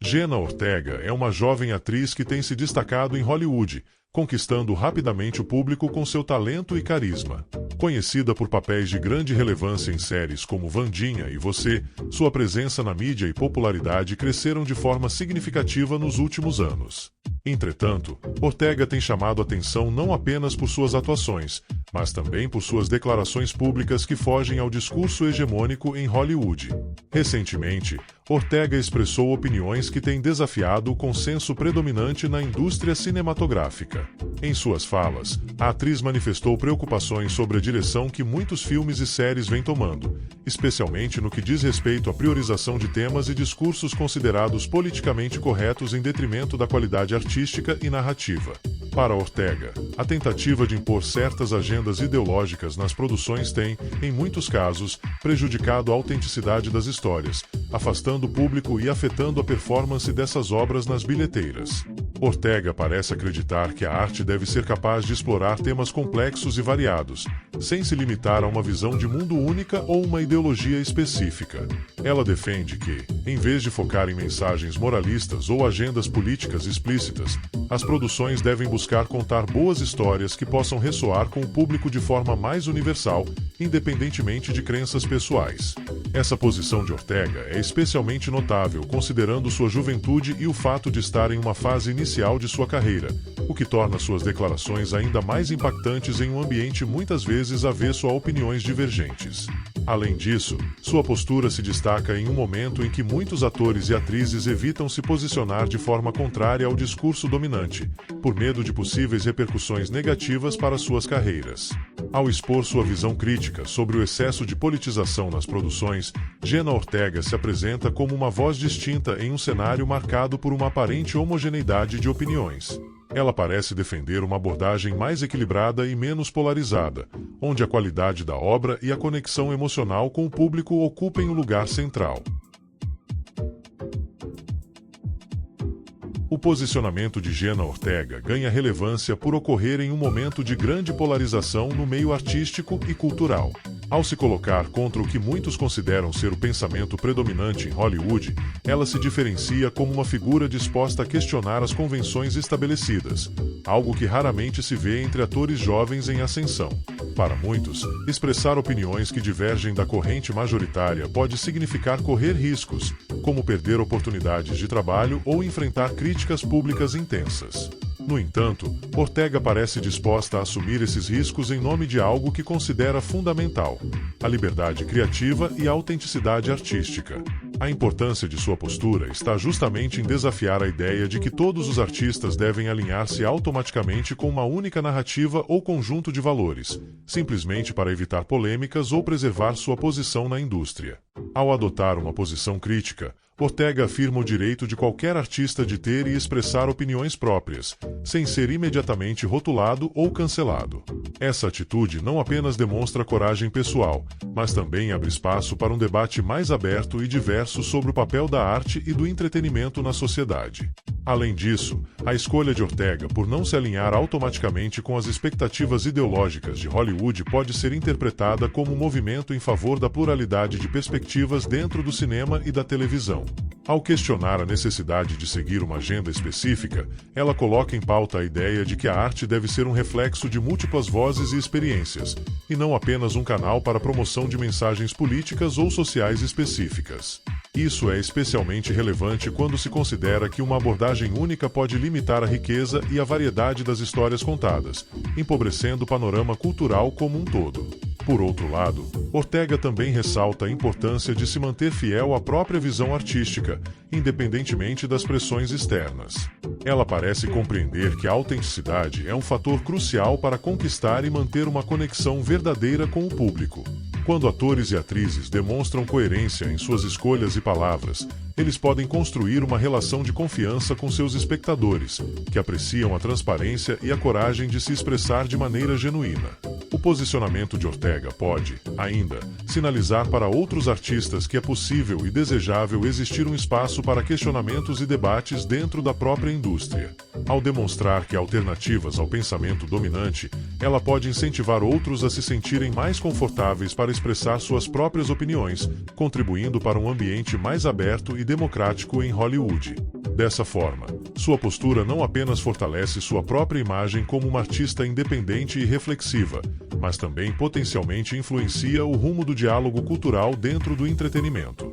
Jenna Ortega é uma jovem atriz que tem se destacado em Hollywood, conquistando rapidamente o público com seu talento e carisma. Conhecida por papéis de grande relevância em séries como Vandinha e Você, sua presença na mídia e popularidade cresceram de forma significativa nos últimos anos. Entretanto, Ortega tem chamado atenção não apenas por suas atuações, mas também por suas declarações públicas que fogem ao discurso hegemônico em Hollywood. Recentemente, Ortega expressou opiniões que têm desafiado o consenso predominante na indústria cinematográfica. Em suas falas, a atriz manifestou preocupações sobre a direção que muitos filmes e séries vêm tomando, especialmente no que diz respeito à priorização de temas e discursos considerados politicamente corretos em detrimento da qualidade artística e narrativa. Para Ortega, a tentativa de impor certas agendas ideológicas nas produções tem, em muitos casos, prejudicado a autenticidade das histórias, afastando o público e afetando a performance dessas obras nas bilheteiras. Ortega parece acreditar que a arte deve ser capaz de explorar temas complexos e variados, sem se limitar a uma visão de mundo única ou uma ideologia específica. Ela defende que, em vez de focar em mensagens moralistas ou agendas políticas explícitas, as produções devem buscar contar boas histórias que possam ressoar com o público de forma mais universal, independentemente de crenças pessoais. Essa posição de Ortega é especialmente notável considerando sua juventude e o fato de estar em uma fase inicial de sua carreira, o que torna suas declarações ainda mais impactantes em um ambiente muitas vezes avesso a opiniões divergentes. Além disso, sua postura se destaca em um momento em que muitos atores e atrizes evitam se posicionar de forma contrária ao discurso dominante, por medo de possíveis repercussões negativas para suas carreiras. Ao expor sua visão crítica sobre o excesso de politização nas produções, Jenna Ortega se apresenta como uma voz distinta em um cenário marcado por uma aparente homogeneidade de opiniões. Ela parece defender uma abordagem mais equilibrada e menos polarizada, onde a qualidade da obra e a conexão emocional com o público ocupem um lugar central. O posicionamento de Jenna Ortega ganha relevância por ocorrer em um momento de grande polarização no meio artístico e cultural. Ao se colocar contra o que muitos consideram ser o pensamento predominante em Hollywood, ela se diferencia como uma figura disposta a questionar as convenções estabelecidas, algo que raramente se vê entre atores jovens em ascensão. Para muitos, expressar opiniões que divergem da corrente majoritária pode significar correr riscos, como perder oportunidades de trabalho ou enfrentar críticas públicas intensas. No entanto, Ortega parece disposta a assumir esses riscos em nome de algo que considera fundamental: a liberdade criativa e a autenticidade artística. A importância de sua postura está justamente em desafiar a ideia de que todos os artistas devem alinhar-se automaticamente com uma única narrativa ou conjunto de valores, simplesmente para evitar polêmicas ou preservar sua posição na indústria. Ao adotar uma posição crítica, Ortega afirma o direito de qualquer artista de ter e expressar opiniões próprias, sem ser imediatamente rotulado ou cancelado. Essa atitude não apenas demonstra coragem pessoal, mas também abre espaço para um debate mais aberto e diverso sobre o papel da arte e do entretenimento na sociedade. Além disso, a escolha de Ortega por não se alinhar automaticamente com as expectativas ideológicas de Hollywood pode ser interpretada como um movimento em favor da pluralidade de perspectivas dentro do cinema e da televisão. Ao questionar a necessidade de seguir uma agenda específica, ela coloca em pauta a ideia de que a arte deve ser um reflexo de múltiplas vozes e experiências, e não apenas um canal para a promoção de mensagens políticas ou sociais específicas. Isso é especialmente relevante quando se considera que uma abordagem única pode limitar a riqueza e a variedade das histórias contadas, empobrecendo o panorama cultural como um todo. Por outro lado, Ortega também ressalta a importância de se manter fiel à própria visão artística, independentemente das pressões externas. Ela parece compreender que a autenticidade é um fator crucial para conquistar e manter uma conexão verdadeira com o público. Quando atores e atrizes demonstram coerência em suas escolhas e palavras, eles podem construir uma relação de confiança com seus espectadores, que apreciam a transparência e a coragem de se expressar de maneira genuína. O posicionamento de Ortega pode, ainda, sinalizar para outros artistas que é possível e desejável existir um espaço para questionamentos e debates dentro da própria indústria. Ao demonstrar que há alternativas ao pensamento dominante, ela pode incentivar outros a se sentirem mais confortáveis para expressar suas próprias opiniões, contribuindo para um ambiente mais aberto e democrático em Hollywood. Dessa forma, sua postura não apenas fortalece sua própria imagem como uma artista independente e reflexiva, mas também potencialmente influencia o rumo do diálogo cultural dentro do entretenimento.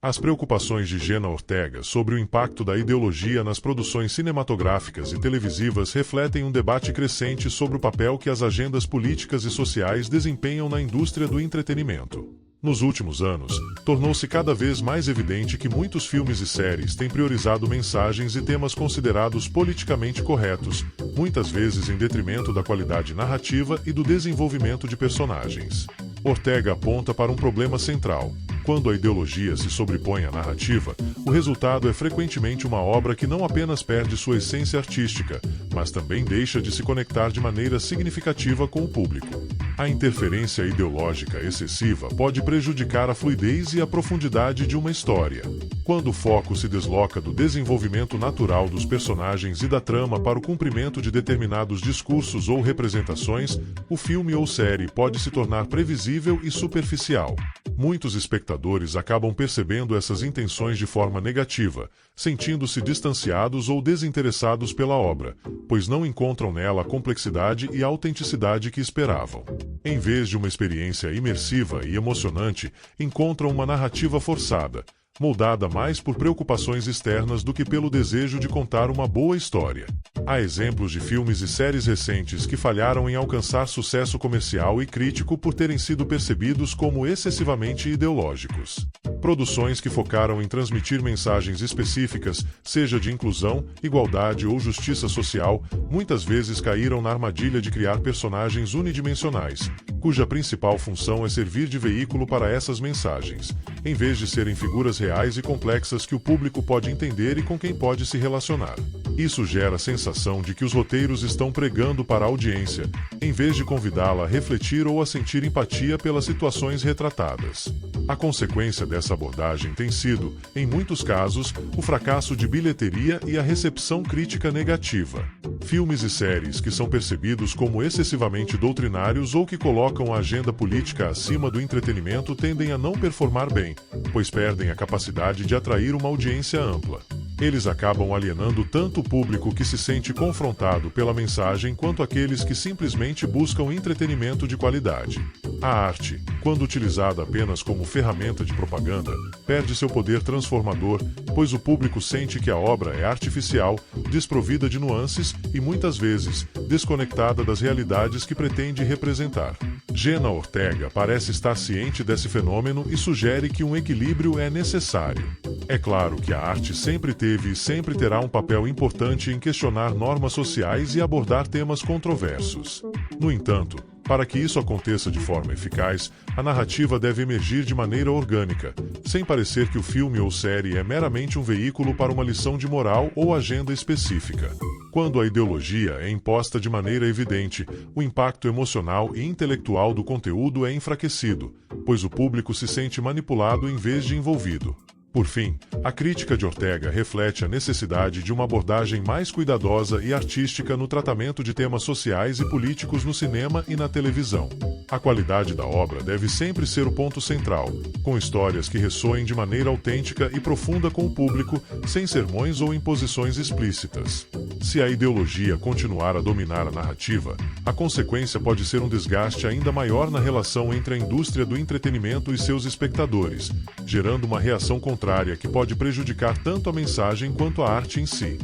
As preocupações de Jenna Ortega sobre o impacto da ideologia nas produções cinematográficas e televisivas refletem um debate crescente sobre o papel que as agendas políticas e sociais desempenham na indústria do entretenimento. Nos últimos anos, tornou-se cada vez mais evidente que muitos filmes e séries têm priorizado mensagens e temas considerados politicamente corretos, muitas vezes em detrimento da qualidade narrativa e do desenvolvimento de personagens. Ortega aponta para um problema central. Quando a ideologia se sobrepõe à narrativa, o resultado é frequentemente uma obra que não apenas perde sua essência artística, mas também deixa de se conectar de maneira significativa com o público. A interferência ideológica excessiva pode prejudicar a fluidez e a profundidade de uma história. Quando o foco se desloca do desenvolvimento natural dos personagens e da trama para o cumprimento de determinados discursos ou representações, o filme ou série pode se tornar previsível e superficial. Muitos espectadores acabam percebendo essas intenções de forma negativa, sentindo-se distanciados ou desinteressados pela obra, pois não encontram nela a complexidade e a autenticidade que esperavam. Em vez de uma experiência imersiva e emocionante, encontram uma narrativa forçada, moldada mais por preocupações externas do que pelo desejo de contar uma boa história. Há exemplos de filmes e séries recentes que falharam em alcançar sucesso comercial e crítico por terem sido percebidos como excessivamente ideológicos. Produções que focaram em transmitir mensagens específicas, seja de inclusão, igualdade ou justiça social, muitas vezes caíram na armadilha de criar personagens unidimensionais, cuja principal função é servir de veículo para essas mensagens, em vez de serem figuras reais e complexas que o público pode entender e com quem pode se relacionar. Isso gera a sensação de que os roteiros estão pregando para a audiência, em vez de convidá-la a refletir ou a sentir empatia pelas situações retratadas. A consequência dessa abordagem tem sido, em muitos casos, o fracasso de bilheteria e a recepção crítica negativa. Filmes e séries que são percebidos como excessivamente doutrinários ou que colocam a agenda política acima do entretenimento tendem a não performar bem, pois perdem a capacidade de atrair uma audiência ampla. Eles acabam alienando tanto o público que se sente confrontado pela mensagem quanto aqueles que simplesmente buscam entretenimento de qualidade. A arte, quando utilizada apenas como ferramenta de propaganda, perde seu poder transformador, pois o público sente que a obra é artificial, desprovida de nuances e, muitas vezes, desconectada das realidades que pretende representar. Jenna Ortega parece estar ciente desse fenômeno e sugere que um equilíbrio é necessário. É claro que a arte sempre teve e sempre terá um papel importante em questionar normas sociais e abordar temas controversos. No entanto, para que isso aconteça de forma eficaz, a narrativa deve emergir de maneira orgânica, sem parecer que o filme ou série é meramente um veículo para uma lição de moral ou agenda específica. Quando a ideologia é imposta de maneira evidente, o impacto emocional e intelectual do conteúdo é enfraquecido, pois o público se sente manipulado em vez de envolvido. Por fim, a crítica de Ortega reflete a necessidade de uma abordagem mais cuidadosa e artística no tratamento de temas sociais e políticos no cinema e na televisão. A qualidade da obra deve sempre ser o ponto central, com histórias que ressoem de maneira autêntica e profunda com o público, sem sermões ou imposições explícitas. Se a ideologia continuar a dominar a narrativa, a consequência pode ser um desgaste ainda maior na relação entre a indústria do entretenimento e seus espectadores, gerando uma reação contrária que pode prejudicar tanto a mensagem quanto a arte em si.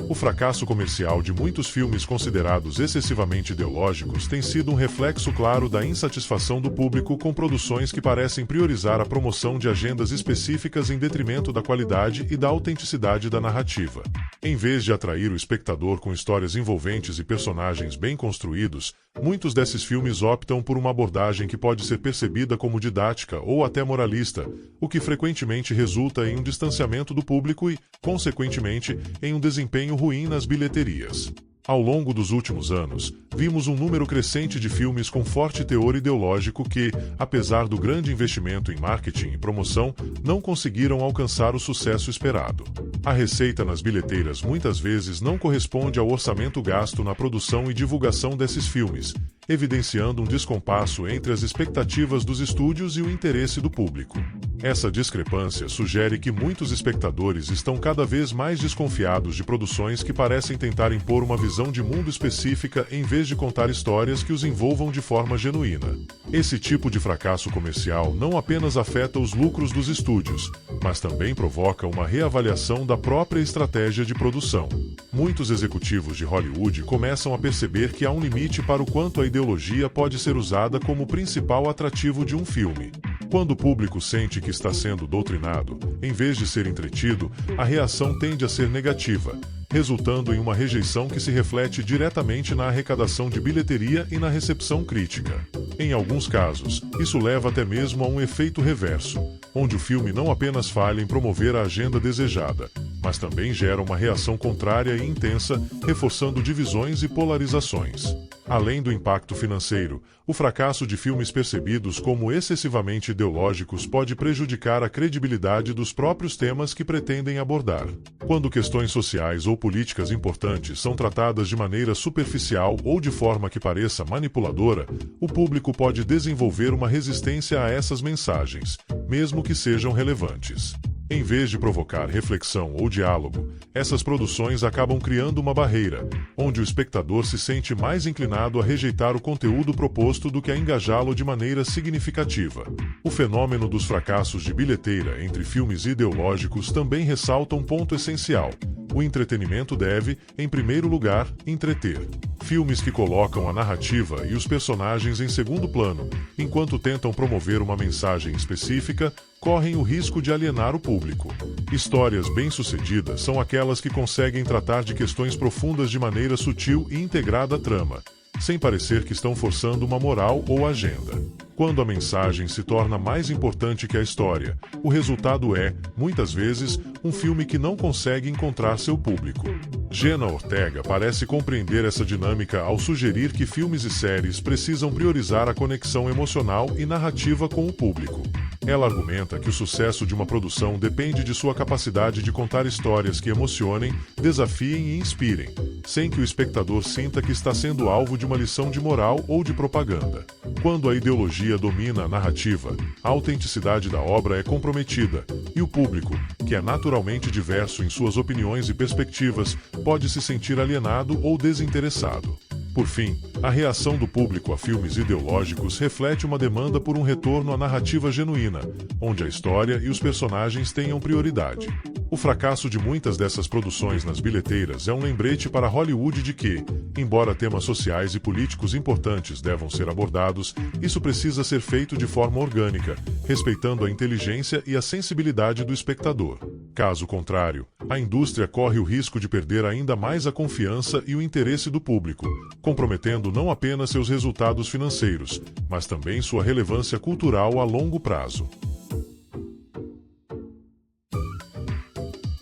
O fracasso comercial de muitos filmes considerados excessivamente ideológicos tem sido um reflexo claro da insatisfação do público com produções que parecem priorizar a promoção de agendas específicas em detrimento da qualidade e da autenticidade da narrativa. Em vez de atrair o espectador com histórias envolventes e personagens bem construídos, Muitos desses filmes optam por uma abordagem que pode ser percebida como didática ou até moralista, o que frequentemente resulta em um distanciamento do público e, consequentemente, em um desempenho ruim nas bilheterias. Ao longo dos últimos anos, vimos um número crescente de filmes com forte teor ideológico que, apesar do grande investimento em marketing e promoção, não conseguiram alcançar o sucesso esperado. A receita nas bilheteiras muitas vezes não corresponde ao orçamento gasto na produção e divulgação desses filmes, evidenciando um descompasso entre as expectativas dos estúdios e o interesse do público. Essa discrepância sugere que muitos espectadores estão cada vez mais desconfiados de produções que parecem tentar impor uma visão de mundo específica em vez de contar histórias que os envolvam de forma genuína. Esse tipo de fracasso comercial não apenas afeta os lucros dos estúdios, mas também provoca uma reavaliação da própria estratégia de produção. Muitos executivos de Hollywood começam a perceber que há um limite para o quanto a ideologia pode ser usada como principal atrativo de um filme. Quando o público sente que está sendo doutrinado, em vez de ser entretido, a reação tende a ser negativa, resultando em uma rejeição que se reflete diretamente na arrecadação de bilheteria e na recepção crítica. Em alguns casos, isso leva até mesmo a um efeito reverso, onde o filme não apenas falha em promover a agenda desejada, mas também gera uma reação contrária e intensa, reforçando divisões e polarizações. Além do impacto financeiro, o fracasso de filmes percebidos como excessivamente ideológicos pode prejudicar a credibilidade dos próprios temas que pretendem abordar. Quando questões sociais ou políticas importantes são tratadas de maneira superficial ou de forma que pareça manipuladora, o público pode desenvolver uma resistência a essas mensagens, mesmo que sejam relevantes. Em vez de provocar reflexão ou diálogo, essas produções acabam criando uma barreira, onde o espectador se sente mais inclinado a rejeitar o conteúdo proposto do que a engajá-lo de maneira significativa. O fenômeno dos fracassos de bilheteira entre filmes ideológicos também ressalta um ponto essencial. O entretenimento deve, em primeiro lugar, entreter. Filmes que colocam a narrativa e os personagens em segundo plano, enquanto tentam promover uma mensagem específica, correm o risco de alienar o público. Histórias bem-sucedidas são aquelas que conseguem tratar de questões profundas de maneira sutil e integrada à trama, sem parecer que estão forçando uma moral ou agenda. Quando a mensagem se torna mais importante que a história, o resultado é, muitas vezes, um filme que não consegue encontrar seu público. Jenna Ortega parece compreender essa dinâmica ao sugerir que filmes e séries precisam priorizar a conexão emocional e narrativa com o público. Ela argumenta que o sucesso de uma produção depende de sua capacidade de contar histórias que emocionem, desafiem e inspirem, sem que o espectador sinta que está sendo alvo de uma lição de moral ou de propaganda. Quando a ideologia domina a narrativa, a autenticidade da obra é comprometida, e o público, que é naturalmente diverso em suas opiniões e perspectivas, pode se sentir alienado ou desinteressado. Por fim, a reação do público a filmes ideológicos reflete uma demanda por um retorno à narrativa genuína, onde a história e os personagens tenham prioridade. O fracasso de muitas dessas produções nas bilheteiras é um lembrete para Hollywood de que, embora temas sociais e políticos importantes devam ser abordados, isso precisa ser feito de forma orgânica, respeitando a inteligência e a sensibilidade do espectador. Caso contrário, a indústria corre o risco de perder ainda mais a confiança e o interesse do público, comprometendo não apenas seus resultados financeiros, mas também sua relevância cultural a longo prazo.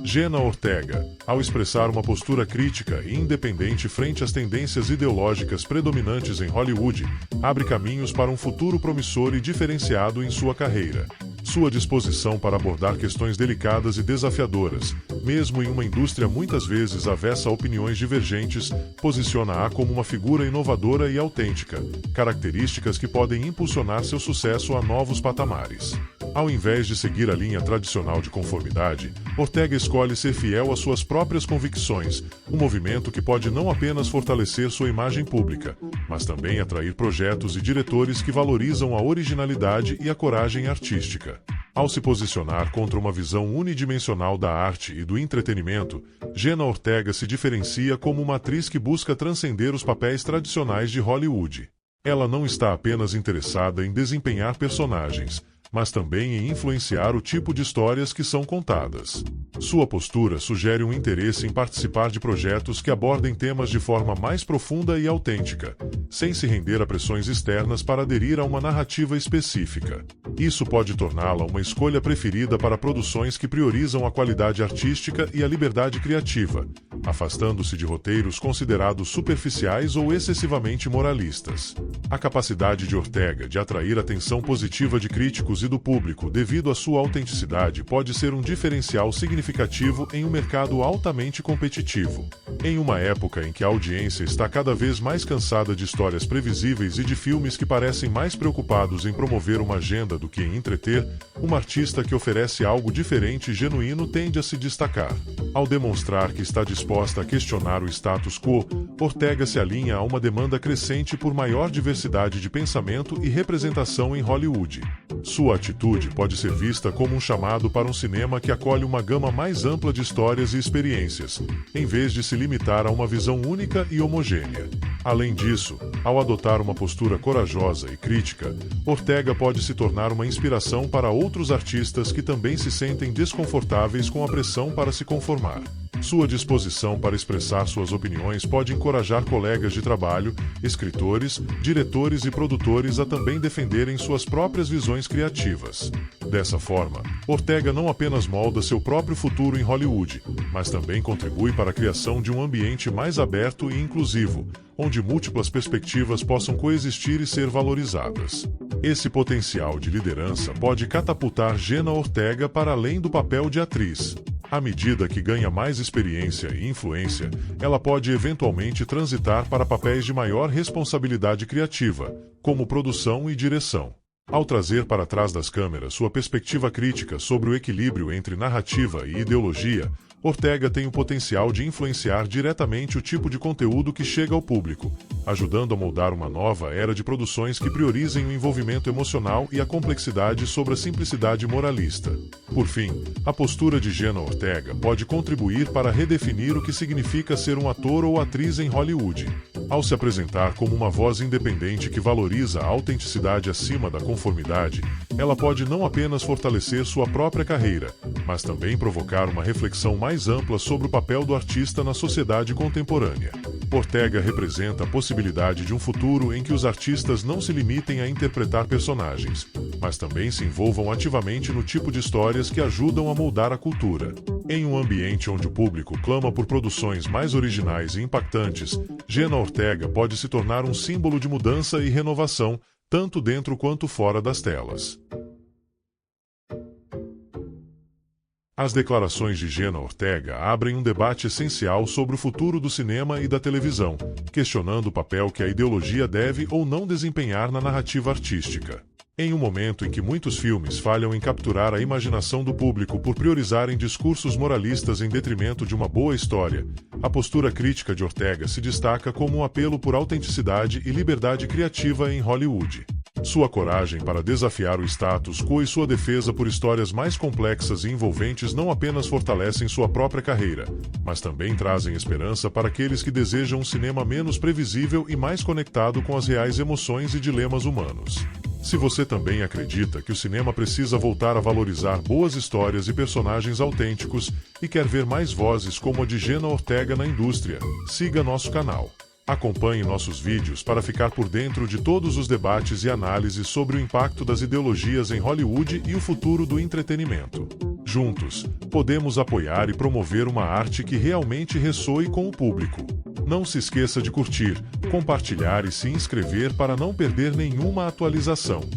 Jenna Ortega, ao expressar uma postura crítica e independente frente às tendências ideológicas predominantes em Hollywood, abre caminhos para um futuro promissor e diferenciado em sua carreira. Sua disposição para abordar questões delicadas e desafiadoras, mesmo em uma indústria muitas vezes avessa a opiniões divergentes, posiciona-a como uma figura inovadora e autêntica, características que podem impulsionar seu sucesso a novos patamares. Ao invés de seguir a linha tradicional de conformidade, Ortega escolhe ser fiel às suas próprias convicções, um movimento que pode não apenas fortalecer sua imagem pública, mas também atrair projetos e diretores que valorizam a originalidade e a coragem artística. Ao se posicionar contra uma visão unidimensional da arte e do entretenimento, Jenna Ortega se diferencia como uma atriz que busca transcender os papéis tradicionais de Hollywood. Ela não está apenas interessada em desempenhar personagens, mas também em influenciar o tipo de histórias que são contadas. Sua postura sugere um interesse em participar de projetos que abordem temas de forma mais profunda e autêntica, sem se render a pressões externas para aderir a uma narrativa específica. Isso pode torná-la uma escolha preferida para produções que priorizam a qualidade artística e a liberdade criativa, afastando-se de roteiros considerados superficiais ou excessivamente moralistas. A capacidade de Ortega de atrair atenção positiva de críticos e do público devido à sua autenticidade pode ser um diferencial significativo em um mercado altamente competitivo. Em uma época em que a audiência está cada vez mais cansada de histórias previsíveis e de filmes que parecem mais preocupados em promover uma agenda do que em entreter, uma artista que oferece algo diferente e genuíno tende a se destacar. Ao demonstrar que está disposta a questionar o status quo, Ortega se alinha a uma demanda crescente por maior diversidade de pensamento e representação em Hollywood. Sua atitude pode ser vista como um chamado para um cinema que acolhe uma gama mais ampla de histórias e experiências, em vez de se limitar a uma visão única e homogênea. Além disso, ao adotar uma postura corajosa e crítica, Ortega pode se tornar uma inspiração para outros artistas que também se sentem desconfortáveis com a pressão para se conformar. Sua disposição para expressar suas opiniões pode encorajar colegas de trabalho, escritores, diretores e produtores a também defenderem suas próprias visões criativas. Dessa forma, Ortega não apenas molda seu próprio futuro em Hollywood, mas também contribui para a criação de um ambiente mais aberto e inclusivo, onde múltiplas perspectivas possam coexistir e ser valorizadas. Esse potencial de liderança pode catapultar Jenna Ortega para além do papel de atriz. À medida que ganha mais experiência e influência, ela pode eventualmente transitar para papéis de maior responsabilidade criativa, como produção e direção. Ao trazer para trás das câmeras sua perspectiva crítica sobre o equilíbrio entre narrativa e ideologia, Ortega tem o potencial de influenciar diretamente o tipo de conteúdo que chega ao público, ajudando a moldar uma nova era de produções que priorizem o envolvimento emocional e a complexidade sobre a simplicidade moralista. Por fim, a postura de Jenna Ortega pode contribuir para redefinir o que significa ser um ator ou atriz em Hollywood. Ao se apresentar como uma voz independente que valoriza a autenticidade acima da conformidade, ela pode não apenas fortalecer sua própria carreira, mas também provocar uma reflexão mais ampla sobre o papel do artista na sociedade contemporânea. Ortega representa a possibilidade de um futuro em que os artistas não se limitem a interpretar personagens, mas também se envolvam ativamente no tipo de histórias que ajudam a moldar a cultura. Em um ambiente onde o público clama por produções mais originais e impactantes, Jenna Ortega pode se tornar um símbolo de mudança e renovação, tanto dentro quanto fora das telas. As declarações de Jenna Ortega abrem um debate essencial sobre o futuro do cinema e da televisão, questionando o papel que a ideologia deve ou não desempenhar na narrativa artística. Em um momento em que muitos filmes falham em capturar a imaginação do público por priorizarem discursos moralistas em detrimento de uma boa história, a postura crítica de Ortega se destaca como um apelo por autenticidade e liberdade criativa em Hollywood. Sua coragem para desafiar o status quo e sua defesa por histórias mais complexas e envolventes não apenas fortalecem sua própria carreira, mas também trazem esperança para aqueles que desejam um cinema menos previsível e mais conectado com as reais emoções e dilemas humanos. Se você também acredita que o cinema precisa voltar a valorizar boas histórias e personagens autênticos e quer ver mais vozes como a de Jenna Ortega na indústria, siga nosso canal. Acompanhe nossos vídeos para ficar por dentro de todos os debates e análises sobre o impacto das ideologias em Hollywood e o futuro do entretenimento. Juntos, podemos apoiar e promover uma arte que realmente ressoe com o público. Não se esqueça de curtir, compartilhar e se inscrever para não perder nenhuma atualização.